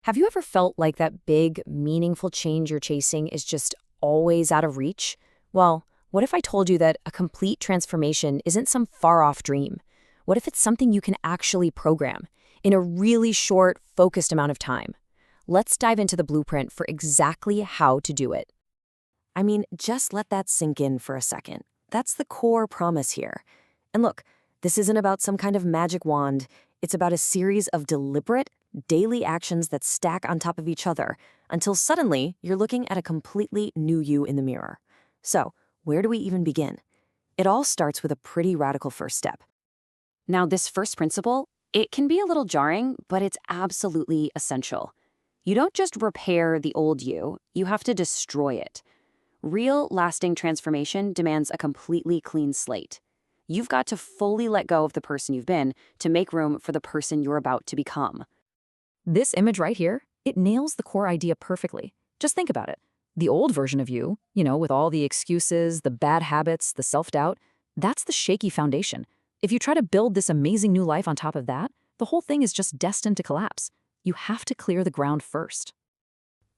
Have you ever felt like that big, meaningful change you're chasing is just always out of reach? Well, what if I told you that a complete transformation isn't some far-off dream? What if it's something you can actually program in a really short, focused amount of time? Let's dive into the blueprint for exactly how to do it. I mean, just let that sink in for a second. That's the core promise here. And look, this isn't about some kind of magic wand. It's about a series of deliberate, daily actions that stack on top of each other until suddenly you're looking at a completely new you in the mirror. So, where do we even begin? It all starts with a pretty radical first step. Now, this first principle, it can be a little jarring, but it's absolutely essential. You don't just repair the old you have to destroy it. Real, lasting transformation demands a completely clean slate. You've got to fully let go of the person you've been to make room for the person you're about to become. This image right here, it nails the core idea perfectly. Just think about it. The old version of you, with all the excuses, the bad habits, the self-doubt, that's the shaky foundation. If you try to build this amazing new life on top of that, the whole thing is just destined to collapse. You have to clear the ground first.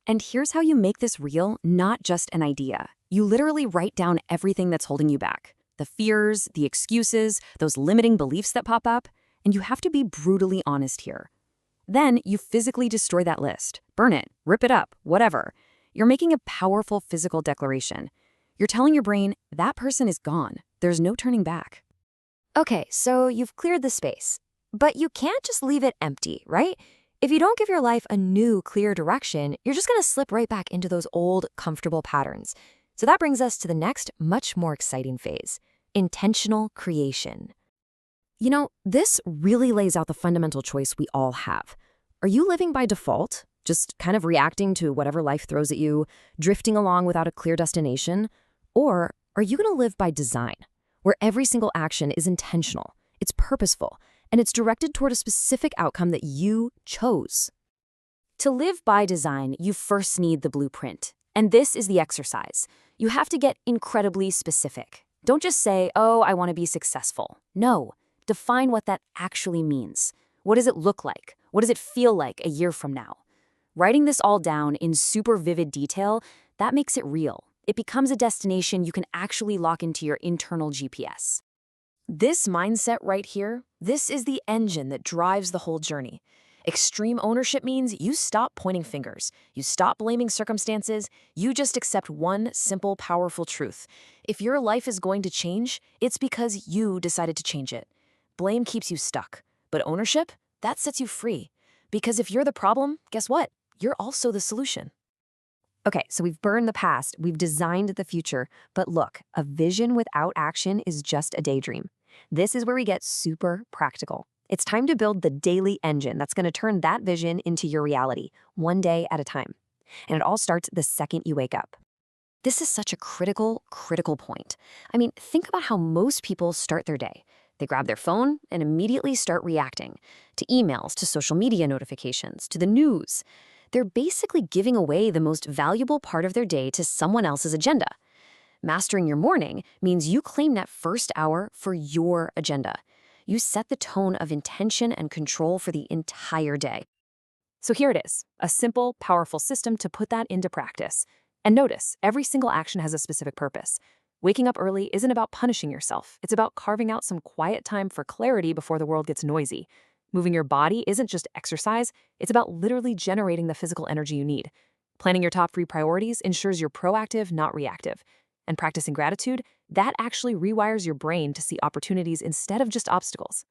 And here's how you make this real, not just an idea. You literally write down everything that's holding you back. The fears, the excuses, those limiting beliefs that pop up, and you have to be brutally honest here. Then you physically destroy that list. Burn it, rip it up, whatever. You're making a powerful physical declaration. You're telling your brain, that person is gone. There's no turning back. Okay, so you've cleared the space. But you can't just leave it empty, right? If you don't give your life a new, clear direction, you're just going to slip right back into those old, comfortable patterns. So that brings us to the next, much more exciting phase, intentional creation. This really lays out the fundamental choice we all have. Are you living by default, just kind of reacting to whatever life throws at you, drifting along without a clear destination? Or are you going to live by design, where every single action is intentional, it's purposeful, and it's directed toward a specific outcome that you chose? To live by design, you first need the blueprint. And this is the exercise. You have to get incredibly specific. Don't just say, oh, I want to be successful. No. Define what that actually means. What does it look like? What does it feel like a year from now? Writing this all down in super vivid detail, that makes it real. It becomes a destination you can actually lock into your internal GPS. This mindset right here, this is the engine that drives the whole journey. Extreme ownership means you stop pointing fingers. You stop blaming circumstances. You just accept one simple, powerful truth. If your life is going to change, it's because you decided to change it. Blame keeps you stuck, but ownership, that sets you free. Because if you're the problem, guess what? You're also the solution. Okay, so we've burned the past, we've designed the future, but look, a vision without action is just a daydream. This is where we get super practical. It's time to build the daily engine that's going to turn that vision into your reality, one day at a time. And it all starts the second you wake up. This is such a critical point. I mean, think about how most people start their day. They grab their phone and immediately start reacting to emails, to social media notifications, to the news. They're basically giving away the most valuable part of their day to someone else's agenda. Mastering your morning means you claim that first hour for your agenda. You set the tone of intention and control for the entire day. So here it is, a simple, powerful system to put that into practice. And notice, every single action has a specific purpose. Waking up early isn't about punishing yourself. It's about carving out some quiet time for clarity before the world gets noisy. Moving your body isn't just exercise. It's about literally generating the physical energy you need. Planning your top 3 priorities ensures you're proactive, not reactive. And practicing gratitude, that actually rewires your brain to see opportunities instead of just obstacles.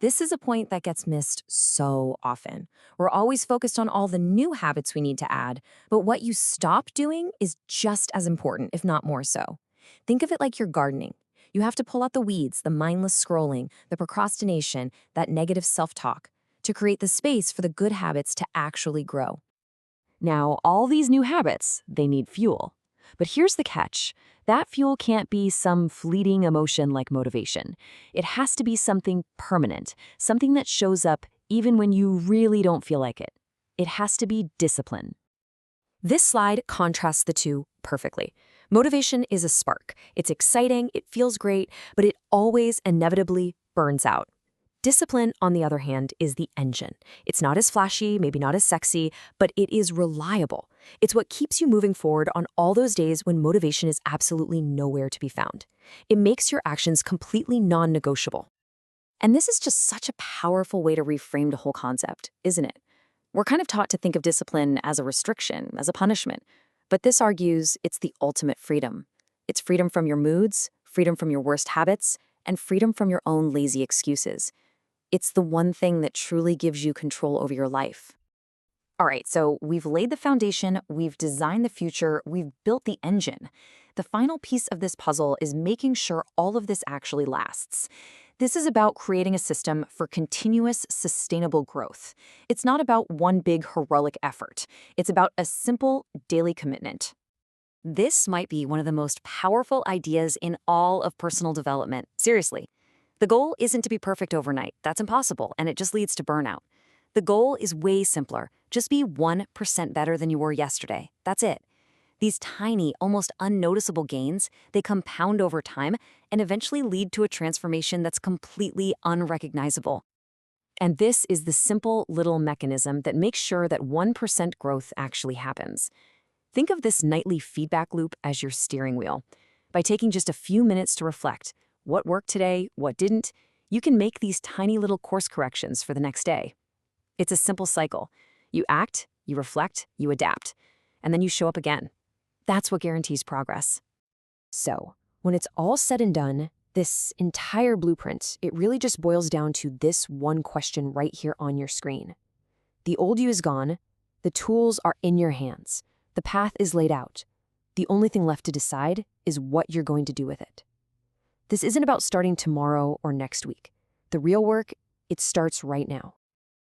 This is a point that gets missed so often. We're always focused on all the new habits we need to add, but what you stop doing is just as important, if not more so. Think of it like you're gardening. You have to pull out the weeds, the mindless scrolling, the procrastination, that negative self-talk, to create the space for the good habits to actually grow. Now, all these new habits, they need fuel. But here's the catch. That fuel can't be some fleeting emotion like motivation. It has to be something permanent, something that shows up even when you really don't feel like it. It has to be discipline. This slide contrasts the two perfectly. Motivation is a spark. It's exciting, it feels great, but it always inevitably burns out. Discipline, on the other hand, is the engine. It's not as flashy, maybe not as sexy, but it is reliable. It's what keeps you moving forward on all those days when motivation is absolutely nowhere to be found. It makes your actions completely non-negotiable. And this is just such a powerful way to reframe the whole concept, isn't it? We're kind of taught to think of discipline as a restriction, as a punishment. But this argues it's the ultimate freedom. It's freedom from your moods, freedom from your worst habits, and freedom from your own lazy excuses. It's the one thing that truly gives you control over your life. All right, so we've laid the foundation, we've designed the future, we've built the engine. The final piece of this puzzle is making sure all of this actually lasts. This is about creating a system for continuous, sustainable growth. It's not about one big heroic effort. It's about a simple daily commitment. This might be one of the most powerful ideas in all of personal development. Seriously. The goal isn't to be perfect overnight. That's impossible, and it just leads to burnout. The goal is way simpler. Just be 1% better than you were yesterday. That's it. These tiny, almost unnoticeable gains, they compound over time and eventually lead to a transformation that's completely unrecognizable. And this is the simple little mechanism that makes sure that 1% growth actually happens. Think of this nightly feedback loop as your steering wheel. By taking just a few minutes to reflect, what worked today, what didn't, you can make these tiny little course corrections for the next day. It's a simple cycle. You act, you reflect, you adapt, and then you show up again. That's what guarantees progress. So, when it's all said and done, this entire blueprint, it really just boils down to this one question right here on your screen. The old you is gone, the tools are in your hands, the path is laid out. The only thing left to decide is what you're going to do with it. This isn't about starting tomorrow or next week. The real work, it starts right now.